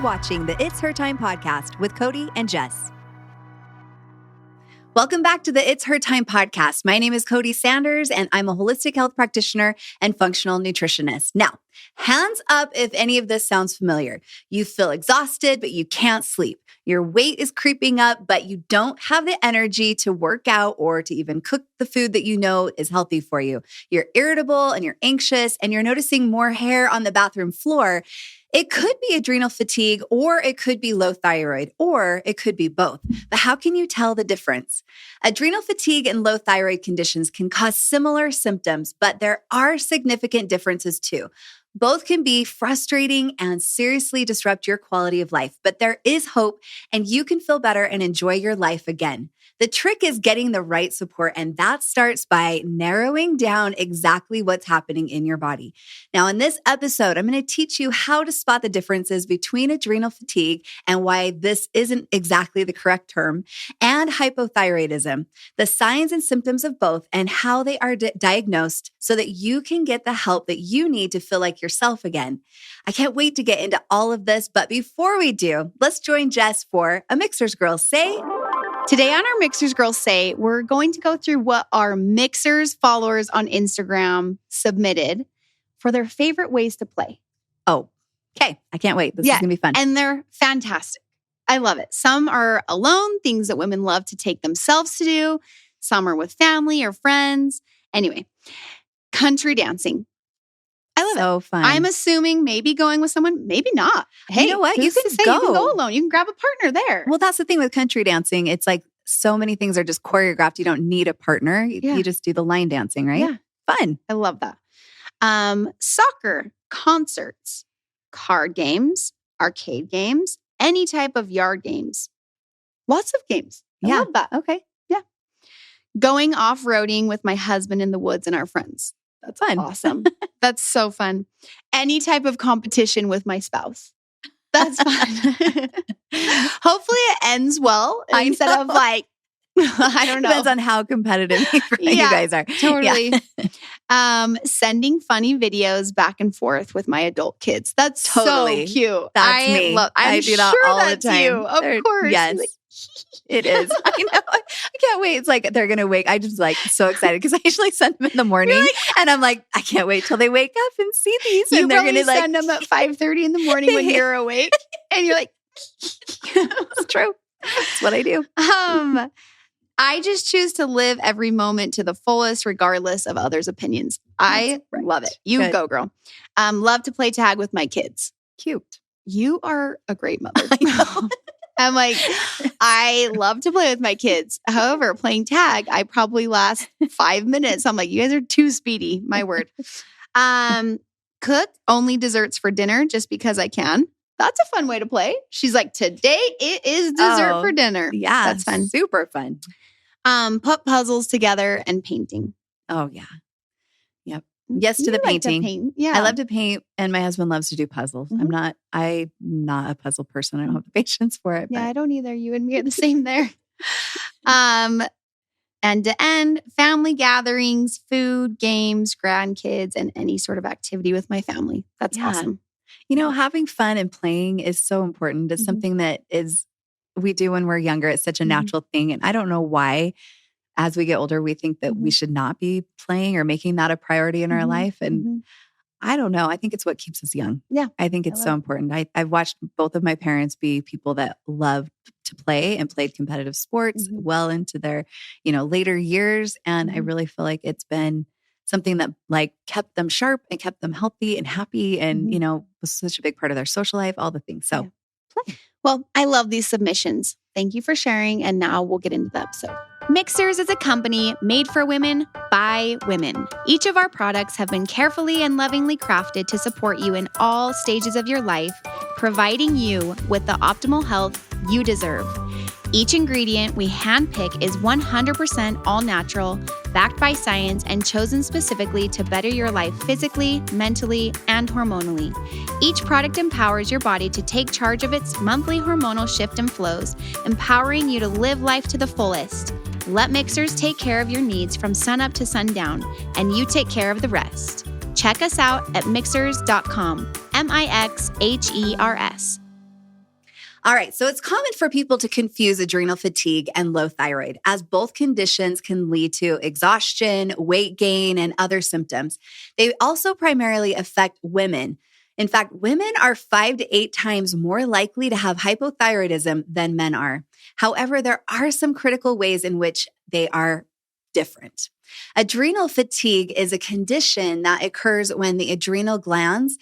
watching the It's Her Time podcast with Cody and Jess. Welcome back to the It's Her Time podcast. My name is Cody Sanders, and I'm a holistic health practitioner and functional nutritionist. Now, hands up if any of this sounds familiar. You feel exhausted, but you can't sleep. Your weight is creeping up, but you don't have the energy to work out or to even cook the food that you know is healthy for you. You're irritable and you're anxious, and you're noticing more hair on the bathroom floor. It could be adrenal fatigue, or it could be low thyroid, or it could be both. But how can you tell the difference? Adrenal fatigue and low thyroid conditions can cause similar symptoms, but there are significant differences too. Both can be frustrating and seriously disrupt your quality of life, but there is hope and you can feel better and enjoy your life again. The trick is getting the right support, and that starts by narrowing down exactly what's happening in your body. Now, in this episode, I'm going to teach you how to spot the differences between adrenal fatigue and why this isn't exactly the correct term, and hypothyroidism, the signs and symptoms of both, and how they are diagnosed so that you can get the help that you need to feel like yourself again. I can't wait to get into all of this, but before we do, let's join Jess for a Mixers Girls Say. Today on our Mixers Girls Say, we're going to go through what our Mixers followers on Instagram submitted for their favorite ways to play. Oh, okay. I can't wait. This is going to be fun. And they're fantastic. I love it. Some are alone, things that women love to take themselves to do. Some are with family or friends. Anyway, country dancing. I love it. So fun. I'm assuming maybe going with someone, maybe not. Hey, you know what? You can go. You can go alone. You can grab a partner there. Well, that's the thing with country dancing. It's like so many things are just choreographed. You don't need a partner. You just do the line dancing, right? Yeah. Fun. I love that. Soccer, concerts, card games, arcade games, any type of yard games. Lots of games. I love that. Okay. Yeah. Going off-roading with my husband in the woods and our friends. That's fun. Awesome. That's so fun. Any type of competition with my spouse. That's fun. Hopefully it ends well instead of like, I don't know. Depends on how competitive you guys are. Totally. Yeah. Sending funny videos back and forth with my adult kids. That's totally so cute. That's me. I do that all the time. You. Of course. Yes. It is. I know. I can't wait. It's like they're going to wake. I just like so excited because I usually send them in the morning and I'm like, I can't wait till they wake up and see these. You and they're going to like send them at 5:30 in the morning when you're awake and you're like, it's true. That's what I do. I just choose to live every moment to the fullest, regardless of others' opinions. I love it. You go, girl. Love to play tag with my kids. Cute. You are a great mother. I'm like, I love to play with my kids. However, playing tag, I probably last 5 minutes. I'm like, you guys are too speedy. My word. Cook only desserts for dinner just because I can. That's a fun way to play. She's like, today it is dessert for dinner. Yeah. That's fun. Super fun. Put puzzles together and painting. Oh, yeah. Yep. Yes to the painting. Paint. Yeah. I love to paint and my husband loves to do puzzles. Mm-hmm. I'm not a puzzle person. I don't have the patience for it. Yeah, I don't either. You and me are the same there. End to end, family gatherings, food, games, grandkids, and any sort of activity with my family. That's awesome. You know, having fun and playing is so important. It's something that we do when we're younger. It's such a natural thing. And I don't know why, as we get older, we think that we should not be playing or making that a priority in our life. And I don't know. I think it's what keeps us young. Yeah. I think it's so important. I've watched both of my parents be people that loved to play and played competitive sports well into their, later years. And I really feel like it's been something that like kept them sharp and kept them healthy and happy and, was such a big part of their social life, all the things. So play. Well, I love these submissions. Thank you for sharing. And now we'll get into the episode. Mixers is a company made for women by women. Each of our products have been carefully and lovingly crafted to support you in all stages of your life, providing you with the optimal health you deserve. Each ingredient we handpick is 100% all natural, backed by science, and chosen specifically to better your life physically, mentally, and hormonally. Each product empowers your body to take charge of its monthly hormonal shift and flows, empowering you to live life to the fullest. Let Mixers take care of your needs from sunup to sundown, and you take care of the rest. Check us out at mixers.com, Mixhers. All right, so it's common for people to confuse adrenal fatigue and low thyroid, as both conditions can lead to exhaustion, weight gain, and other symptoms. They also primarily affect women. In fact, women are 5 to 8 times more likely to have hypothyroidism than men are. However, there are some critical ways in which they are different. Adrenal fatigue is a condition that occurs when the adrenal glands,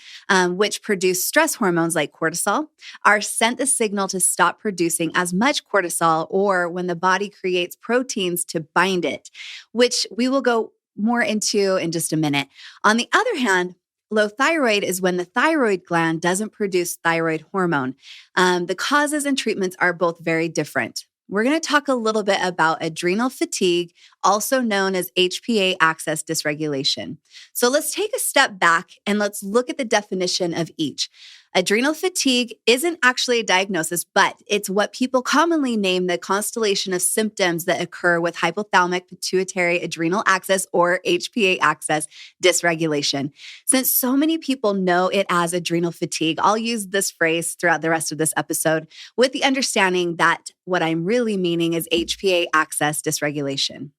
which produce stress hormones like cortisol, are sent the signal to stop producing as much cortisol, or when the body creates proteins to bind it, which we will go more into in just a minute. On the other hand, low thyroid is when the thyroid gland doesn't produce thyroid hormone. The causes and treatments are both very different. We're going to talk a little bit about adrenal fatigue, also known as HPA axis dysregulation. So let's take a step back and let's look at the definition of each. Adrenal fatigue isn't actually a diagnosis, but it's what people commonly name the constellation of symptoms that occur with hypothalamic pituitary adrenal axis, or HPA axis dysregulation. Since so many people know it as adrenal fatigue, I'll use this phrase throughout the rest of this episode with the understanding that what I'm really meaning is HPA axis dysregulation.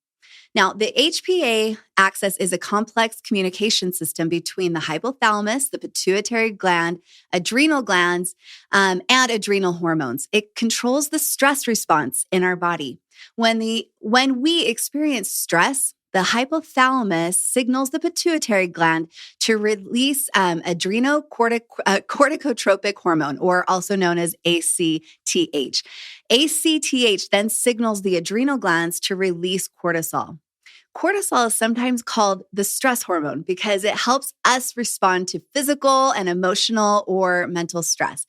Now, the HPA axis is a complex communication system between the hypothalamus, the pituitary gland, adrenal glands, and adrenal hormones. It controls the stress response in our body. When we experience stress, the hypothalamus signals the pituitary gland to release adrenocorticotropic hormone, or also known as ACTH. ACTH then signals the adrenal glands to release cortisol. Cortisol is sometimes called the stress hormone because it helps us respond to physical and emotional or mental stress.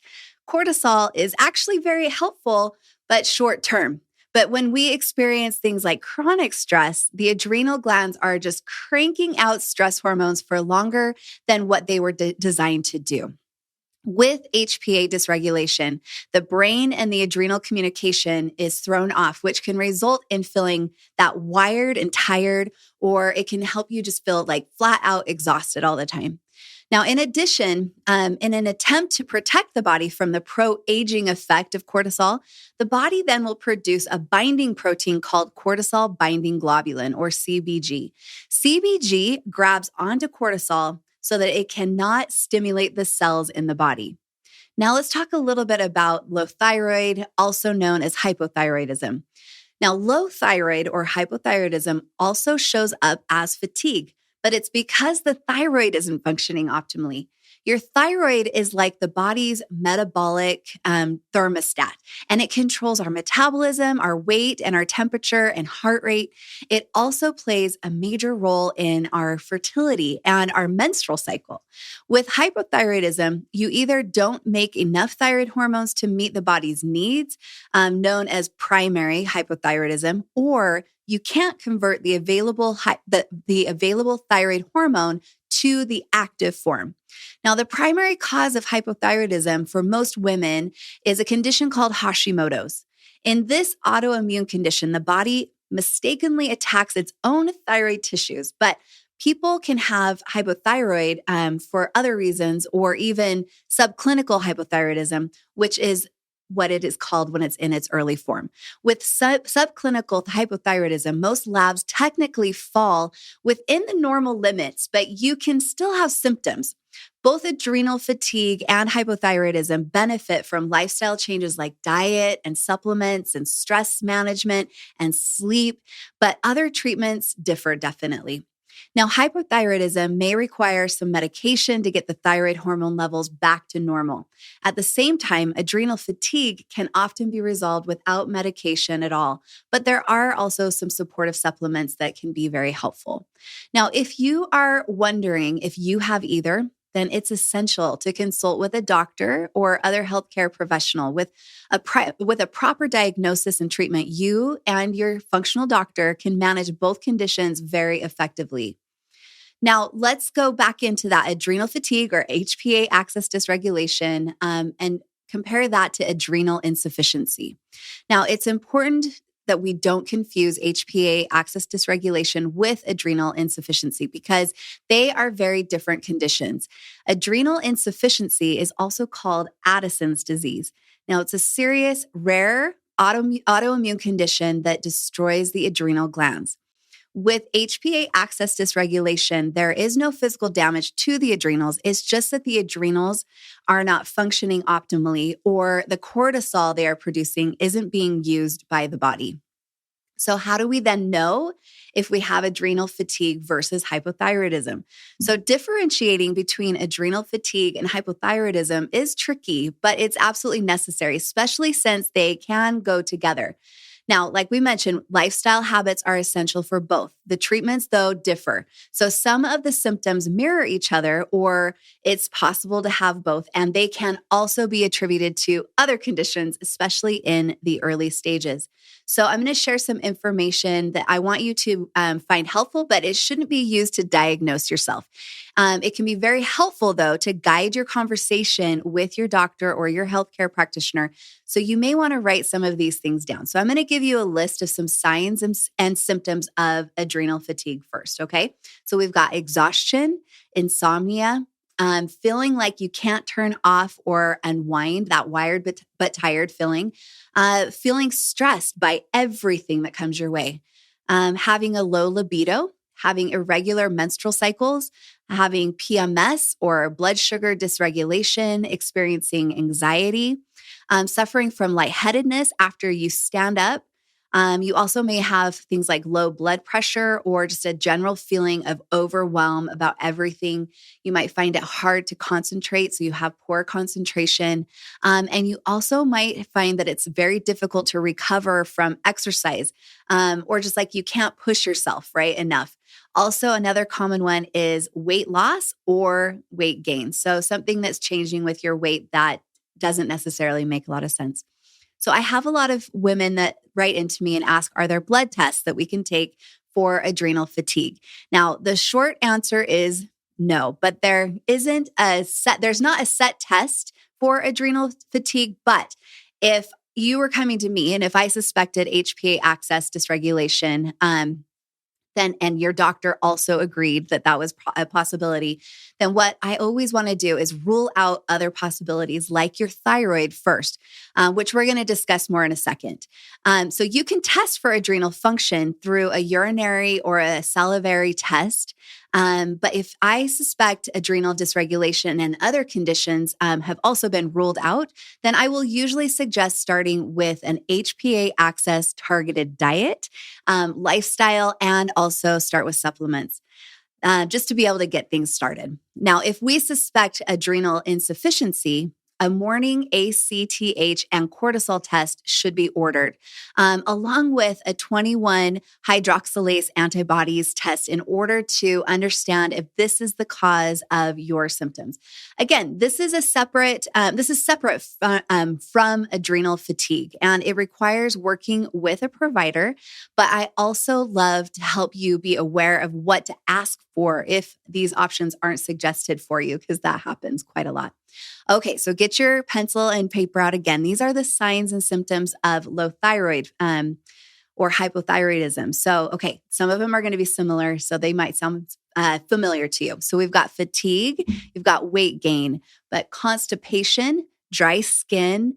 Cortisol is actually very helpful, but short term. But when we experience things like chronic stress, the adrenal glands are just cranking out stress hormones for longer than what they were designed to do. With HPA dysregulation, the brain and the adrenal communication is thrown off, which can result in feeling that wired and tired, or it can help you just feel like flat out exhausted all the time. Now, in addition, in an attempt to protect the body from the pro-aging effect of cortisol, the body then will produce a binding protein called cortisol binding globulin, or CBG. CBG grabs onto cortisol so that it cannot stimulate the cells in the body. Now let's talk a little bit about low thyroid, also known as hypothyroidism. Now, low thyroid or hypothyroidism also shows up as fatigue, but it's because the thyroid isn't functioning optimally. Your thyroid is like the body's metabolic thermostat, and it controls our metabolism, our weight, and our temperature and heart rate. It also plays a major role in our fertility and our menstrual cycle. With hypothyroidism, you either don't make enough thyroid hormones to meet the body's needs, known as primary hypothyroidism, or you can't convert the available thyroid hormone to the active form. Now, the primary cause of hypothyroidism for most women is a condition called Hashimoto's. In this autoimmune condition, the body mistakenly attacks its own thyroid tissues, but people can have hypothyroid for other reasons, or even subclinical hypothyroidism, which is what it is called when it's in its early form. With subclinical hypothyroidism, most labs technically fall within the normal limits, but you can still have symptoms. Both adrenal fatigue and hypothyroidism benefit from lifestyle changes like diet and supplements and stress management and sleep, but other treatments differ definitely. Now, hypothyroidism may require some medication to get the thyroid hormone levels back to normal. At the same time, adrenal fatigue can often be resolved without medication at all, but there are also some supportive supplements that can be very helpful. Now, if you are wondering if you have either, then it's essential to consult with a doctor or other healthcare professional. With a proper diagnosis and treatment, you and your functional doctor can manage both conditions very effectively. Now, let's go back into that adrenal fatigue or HPA axis dysregulation and compare that to adrenal insufficiency. Now, it's important that we don't confuse HPA axis dysregulation with adrenal insufficiency because they are very different conditions. Adrenal insufficiency is also called Addison's disease. Now, it's a serious, rare autoimmune condition that destroys the adrenal glands. With HPA axis dysregulation, there is no physical damage to the adrenals. It's just that the adrenals are not functioning optimally, or the cortisol they are producing isn't being used by the body. So how do we then know if we have adrenal fatigue versus hypothyroidism? So differentiating between adrenal fatigue and hypothyroidism is tricky, but it's absolutely necessary, especially since they can go together. Now, like we mentioned, lifestyle habits are essential for both. The treatments, though, differ. So some of the symptoms mirror each other, or it's possible to have both, and they can also be attributed to other conditions, especially in the early stages. So I'm going to share some information that I want you to find helpful, but it shouldn't be used to diagnose yourself. It can be very helpful, though, to guide your conversation with your doctor or your healthcare practitioner. So you may want to write some of these things down. So I'm going to give you a list of some signs and symptoms of adrenal fatigue first, okay? So we've got exhaustion, insomnia, feeling like you can't turn off or unwind, that wired but tired feeling, feeling stressed by everything that comes your way, having a low libido, having irregular menstrual cycles, having PMS or blood sugar dysregulation, experiencing anxiety, suffering from lightheadedness after you stand up. You also may have things like low blood pressure or just a general feeling of overwhelm about everything. You might find it hard to concentrate, so you have poor concentration. And you also might find that it's very difficult to recover from exercise, or just like you can't push yourself, right, enough. Also, another common one is weight loss or weight gain. So something that's changing with your weight that doesn't necessarily make a lot of sense. So I have a lot of women that write into me and ask, are there blood tests that we can take for adrenal fatigue? Now, the short answer is no, but there's not a set test for adrenal fatigue. But if you were coming to me and if I suspected HPA axis dysregulation, and your doctor also agreed that that was a possibility, then what I always want to do is rule out other possibilities like your thyroid first, which we're going to discuss more in a second. So you can test for adrenal function through a urinary or a salivary test. But if I suspect adrenal dysregulation and other conditions have also been ruled out, then I will usually suggest starting with an HPA axis targeted diet, lifestyle, and also start with supplements, just to be able to get things started. Now, if we suspect adrenal insufficiency, a morning ACTH and cortisol test should be ordered, along with a 21 hydroxylase antibodies test in order to understand if this is the cause of your symptoms. Again, this is separate from adrenal fatigue, and it requires working with a provider. But I also love to help you be aware of what to ask for if these options aren't suggested for you, because that happens quite a lot. Okay, so get your pencil and paper out again. These are the signs and symptoms of low thyroid or hypothyroidism. So, okay, some of them are going to be similar, so they might sound familiar to you. So we've got fatigue, you've got weight gain, but constipation, dry skin,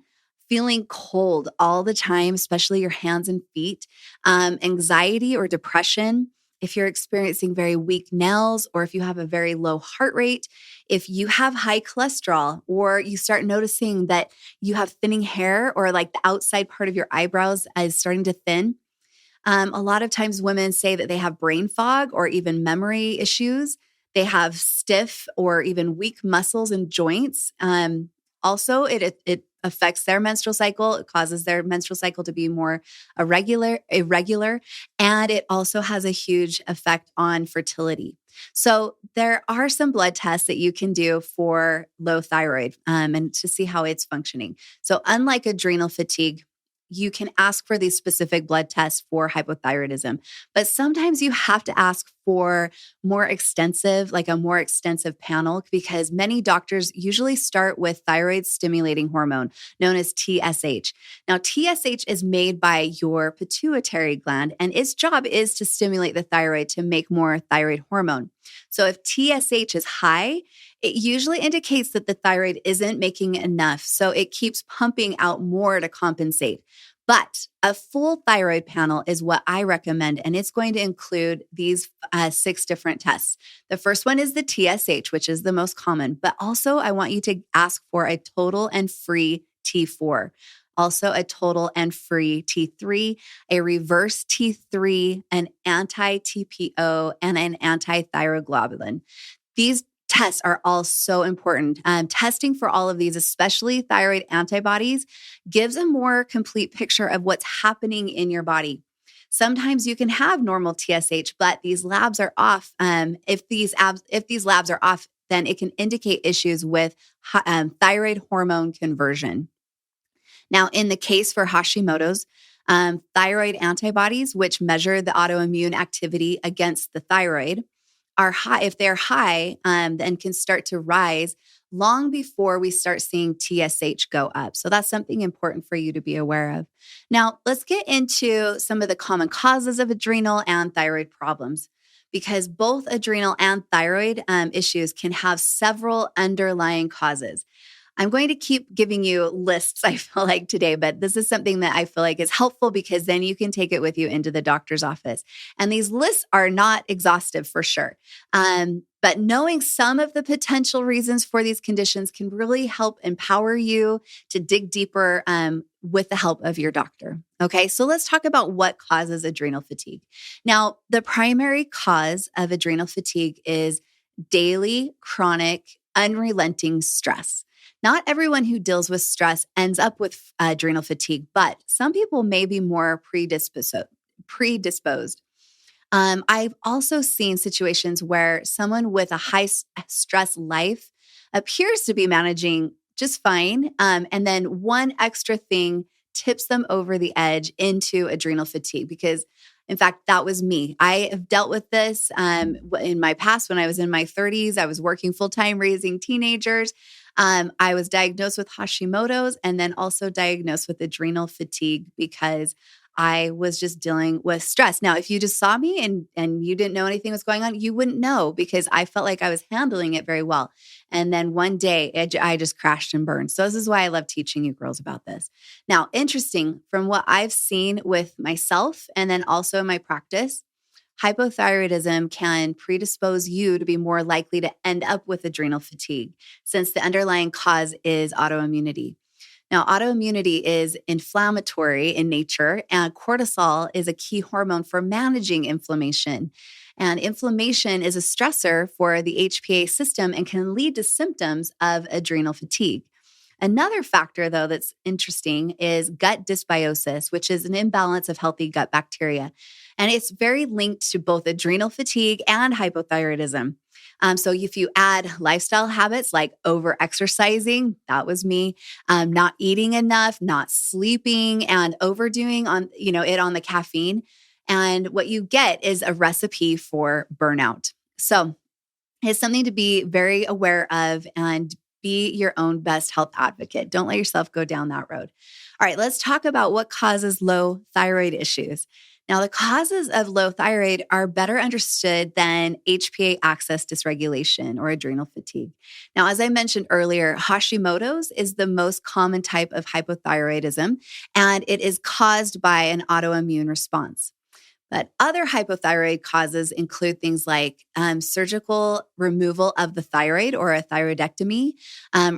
feeling cold all the time, especially your hands and feet, anxiety or depression, if you're experiencing very weak nails, or if you have a very low heart rate, if you have high cholesterol, or you start noticing that you have thinning hair, or like the outside part of your eyebrows is starting to thin. A lot of times women say that they have brain fog or even memory issues. They have stiff or even weak muscles and joints. Also, it affects their menstrual cycle. It causes their menstrual cycle to be more irregular, and it also has a huge effect on fertility. So there are some blood tests that you can do for low thyroid and to see how it's functioning. So unlike adrenal fatigue, you can ask for these specific blood tests for hypothyroidism, but sometimes you have to ask for a more extensive panel, because many doctors usually start with thyroid stimulating hormone known as TSH. Now, TSH is made by your pituitary gland, and its job is to stimulate the thyroid to make more thyroid hormone. So if TSH is high, it usually indicates that the thyroid isn't making enough, so it keeps pumping out more to compensate. But a full thyroid panel is what I recommend, and it's going to include these 6 different tests. The first one is the TSH, which is the most common, but also I want you to ask for a total and free T4, also a total and free T3, a reverse T3, an anti-TPO, and an anti-thyroglobulin. These tests are all so important. Testing for all of these, especially thyroid antibodies, gives a more complete picture of what's happening in your body. Sometimes you can have normal TSH, but these labs are off. If these labs are off, then it can indicate issues with thyroid hormone conversion. Now, in the case for Hashimoto's, thyroid antibodies, which measure the autoimmune activity against the thyroid, are high. If they're high, then can start to rise long before we start seeing TSH go up. So that's something important for you to be aware of. Now, let's get into some of the common causes of adrenal and thyroid problems, because both adrenal and thyroid issues can have several underlying causes. I'm going to keep giving you lists, I feel like, today, but this is something that I feel like is helpful, because then you can take it with you into the doctor's office. And these lists are not exhaustive for sure. But knowing some of the potential reasons for these conditions can really help empower you to dig deeper with the help of your doctor. Okay, so let's talk about what causes adrenal fatigue. Now, the primary cause of adrenal fatigue is daily, chronic, unrelenting stress. Not everyone who deals with stress ends up with adrenal fatigue, but some people may be more predisposed. I've also seen situations where someone with a high stress life appears to be managing just fine, and then one extra thing tips them over the edge into adrenal fatigue, because in fact, that was me. I have dealt with this in my past. When I was in my 30s, I was working full-time raising teenagers. I was diagnosed with Hashimoto's, and then also diagnosed with adrenal fatigue because I was just dealing with stress. Now, if you just saw me and you didn't know anything was going on, you wouldn't know, because I felt like I was handling it very well. And then one day I just crashed and burned. So this is why I love teaching you girls about this. Now, interesting, from what I've seen with myself and then also in my practice, hypothyroidism can predispose you to be more likely to end up with adrenal fatigue, since the underlying cause is autoimmunity. Now, autoimmunity is inflammatory in nature, and cortisol is a key hormone for managing inflammation. And inflammation is a stressor for the HPA system and can lead to symptoms of adrenal fatigue. Another factor, though, that's interesting is gut dysbiosis, which is an imbalance of healthy gut bacteria. And it's very linked to both adrenal fatigue and hypothyroidism. So if you add lifestyle habits like over-exercising, that was me, not eating enough, not sleeping, and overdoing on the caffeine, and what you get is a recipe for burnout. So it's something to be very aware of and be your own best health advocate. Don't let yourself go down that road. All right, let's talk about what causes low thyroid issues. Now, the causes of low thyroid are better understood than HPA axis dysregulation or adrenal fatigue. Now, as I mentioned earlier, Hashimoto's is the most common type of hypothyroidism, and it is caused by an autoimmune response. But other hypothyroid causes include things like surgical removal of the thyroid or a thyroidectomy,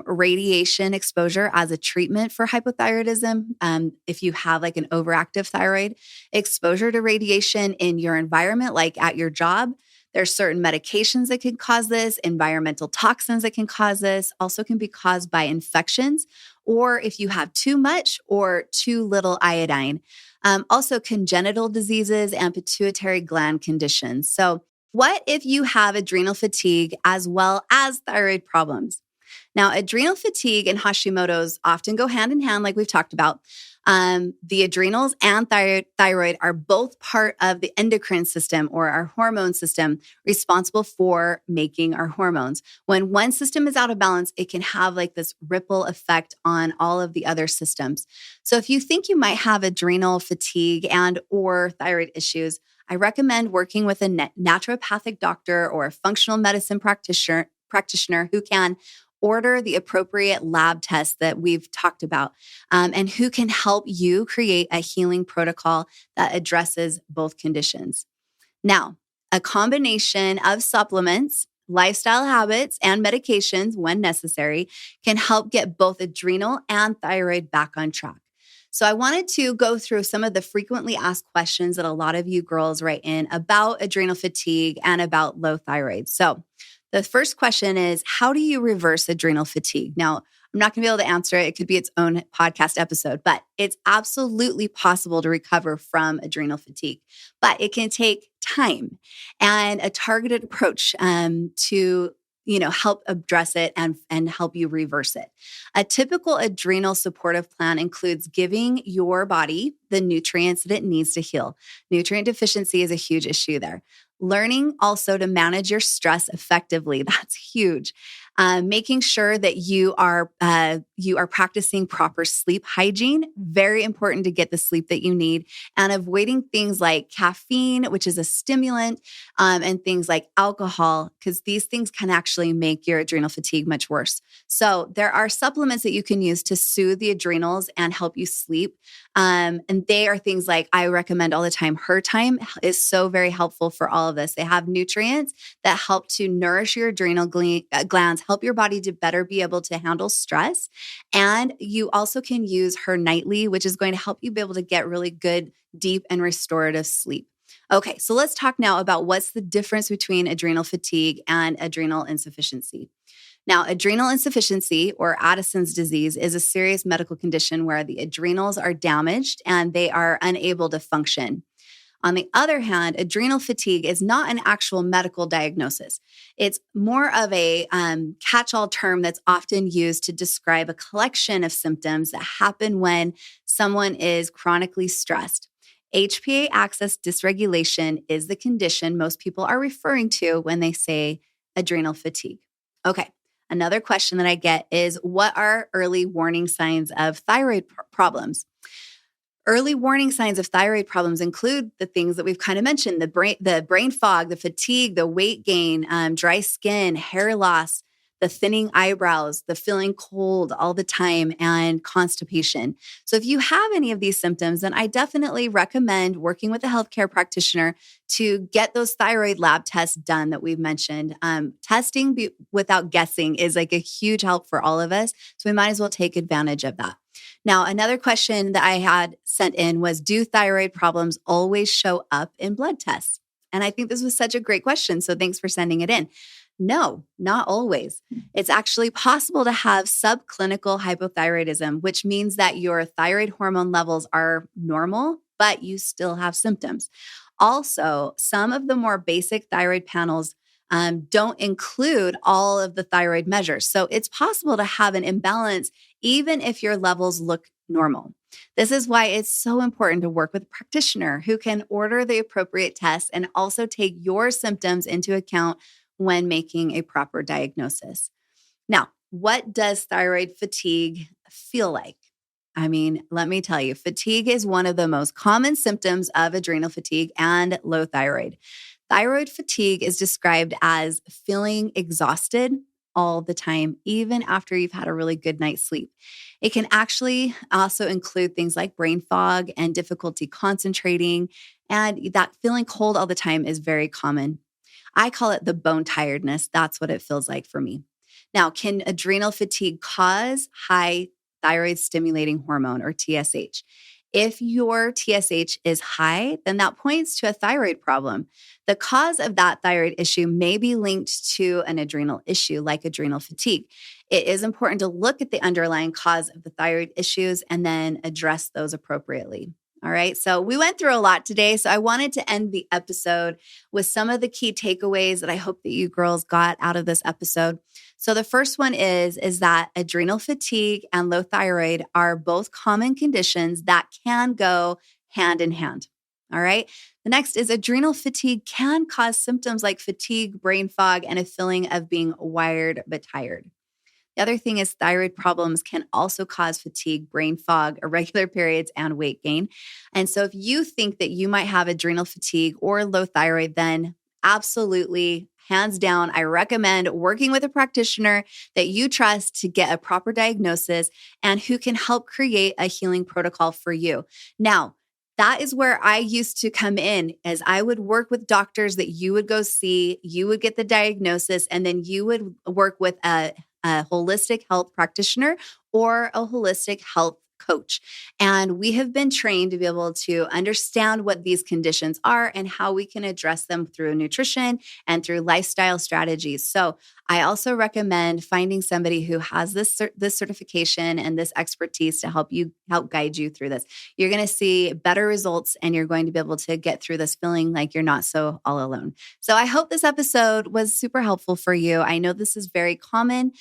radiation exposure as a treatment for hypothyroidism. If you have like an overactive thyroid, exposure to radiation in your environment, like at your job. There's certain medications that can cause this, environmental toxins that can cause this, also can be caused by infections, or if you have too much or too little iodine. Also congenital diseases and pituitary gland conditions. So what if you have adrenal fatigue as well as thyroid problems? Now, adrenal fatigue and Hashimoto's often go hand in hand, like we've talked about. The adrenals and thyroid are both part of the endocrine system or our hormone system responsible for making our hormones. When one system is out of balance, it can have like this ripple effect on all of the other systems. So if you think you might have adrenal fatigue and or thyroid issues, I recommend working with a naturopathic doctor or a functional medicine practitioner who can order the appropriate lab tests that we've talked about, and who can help you create a healing protocol that addresses both conditions. Now, a combination of supplements, lifestyle habits, and medications, when necessary, can help get both adrenal and thyroid back on track. So I wanted to go through some of the frequently asked questions that a lot of you girls write in about adrenal fatigue and about low thyroid. So the first question is, how do you reverse adrenal fatigue? Now, I'm not going to be able to answer it. It could be its own podcast episode, but it's absolutely possible to recover from adrenal fatigue. But it can take time and a targeted approach to help address it and help you reverse it. A typical adrenal supportive plan includes giving your body the nutrients that it needs to heal. Nutrient deficiency is a huge issue there. Learning also to manage your stress effectively. That's huge. Making sure that you are practicing proper sleep hygiene. Very important to get the sleep that you need, and avoiding things like caffeine, which is a stimulant, and things like alcohol, because these things can actually make your adrenal fatigue much worse. So there are supplements that you can use to soothe the adrenals and help you sleep. And they are things like, I recommend all the time, Her Time is so very helpful for all of this. They have nutrients that help to nourish your adrenal glands, help your body to better be able to handle stress. And you also can use Her Nightly, which is going to help you be able to get really good, deep, and restorative sleep. Okay, so let's talk now about what's the difference between adrenal fatigue and adrenal insufficiency. Now, adrenal insufficiency, or Addison's disease, is a serious medical condition where the adrenals are damaged and they are unable to function. On the other hand, adrenal fatigue is not an actual medical diagnosis. It's more of a catch-all term that's often used to describe a collection of symptoms that happen when someone is chronically stressed. HPA axis dysregulation is the condition most people are referring to when they say adrenal fatigue. Okay. Another question that I get is, what are early warning signs of thyroid problems? Early warning signs of thyroid problems include the things that we've kind of mentioned: the brain fog, the fatigue, the weight gain, dry skin, hair loss, the thinning eyebrows, the feeling cold all the time, and constipation. So if you have any of these symptoms, then I definitely recommend working with a healthcare practitioner to get those thyroid lab tests done that we've mentioned. Testing without guessing is like a huge help for all of us. So we might as well take advantage of that. Now, another question that I had sent in was, do thyroid problems always show up in blood tests? And I think this was such a great question. So thanks for sending it in. No, not always. It's actually possible to have subclinical hypothyroidism, which means that your thyroid hormone levels are normal, but you still have symptoms. Also, some of the more basic thyroid panels don't include all of the thyroid measures. So it's possible to have an imbalance even if your levels look normal. This is why it's so important to work with a practitioner who can order the appropriate tests and also take your symptoms into account when making a proper diagnosis. Now, what does thyroid fatigue feel like? I mean, let me tell you, fatigue is one of the most common symptoms of adrenal fatigue and low thyroid. Thyroid fatigue is described as feeling exhausted all the time, even after you've had a really good night's sleep. It can actually also include things like brain fog and difficulty concentrating, and that feeling cold all the time is very common. I call it the bone tiredness. That's what it feels like for me. Now, can adrenal fatigue cause high thyroid stimulating hormone, or TSH? If your TSH is high, then that points to a thyroid problem. The cause of that thyroid issue may be linked to an adrenal issue like adrenal fatigue. It is important to look at the underlying cause of the thyroid issues and then address those appropriately. All right. So we went through a lot today. So I wanted to end the episode with some of the key takeaways that I hope that you girls got out of this episode. So the first one is that adrenal fatigue and low thyroid are both common conditions that can go hand in hand. All right. The next is adrenal fatigue can cause symptoms like fatigue, brain fog, and a feeling of being wired but tired. The other thing is thyroid problems can also cause fatigue, brain fog, irregular periods, and weight gain. And so if you think that you might have adrenal fatigue or low thyroid, then absolutely, hands down, I recommend working with a practitioner that you trust to get a proper diagnosis and who can help create a healing protocol for you. Now, that is where I used to come in, as I would work with doctors that you would go see, you would get the diagnosis, and then you would work with a holistic health practitioner or a holistic health coach. And we have been trained to be able to understand what these conditions are and how we can address them through nutrition and through lifestyle strategies. So I also recommend finding somebody who has this certification and this expertise to help guide you through this. You're going to see better results and you're going to be able to get through this feeling like you're not so all alone. So I hope this episode was super helpful for you. I know this is very common.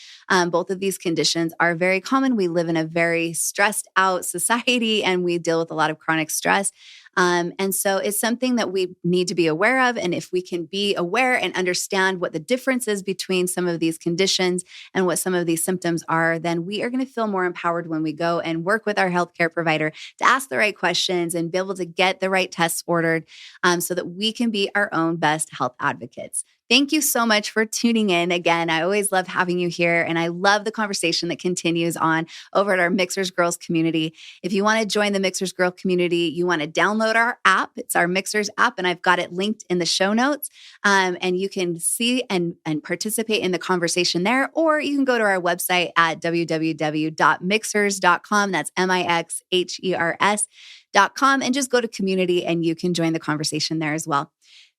Both of these conditions are very common. We live in a very stressed out society and we deal with a lot of chronic stress. And so it's something that we need to be aware of. And if we can be aware and understand what the difference is between some of these conditions and what some of these symptoms are, then we are going to feel more empowered when we go and work with our healthcare provider to ask the right questions and be able to get the right tests ordered so that we can be our own best health advocates. Thank you so much for tuning in. Again, I always love having you here, and I love the conversation that continues on over at our Mixers Girls community. If you want to join the Mixers Girl community, you want to download our app. It's our Mixers app, and I've got it linked in the show notes. And you can see and participate in the conversation there, or you can go to our website at www.mixers.com. That's MIXHERS.com, and just go to community, and you can join the conversation there as well.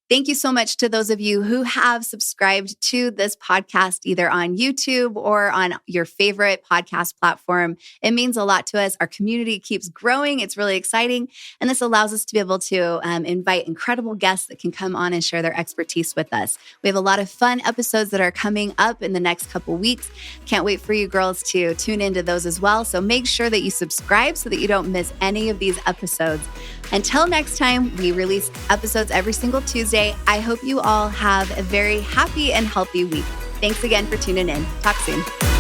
Thank you so much to those of you who have subscribed to this podcast, either on YouTube or on your favorite podcast platform. It means a lot to us. Our community keeps growing. It's really exciting. And this allows us to be able to invite incredible guests that can come on and share their expertise with us. We have a lot of fun episodes that are coming up in the next couple weeks. Can't wait for you girls to tune into those as well. So make sure that you subscribe so that you don't miss any of these episodes. Until next time, we release episodes every single Tuesday. I hope you all have a very happy and healthy week. Thanks again for tuning in. Talk soon.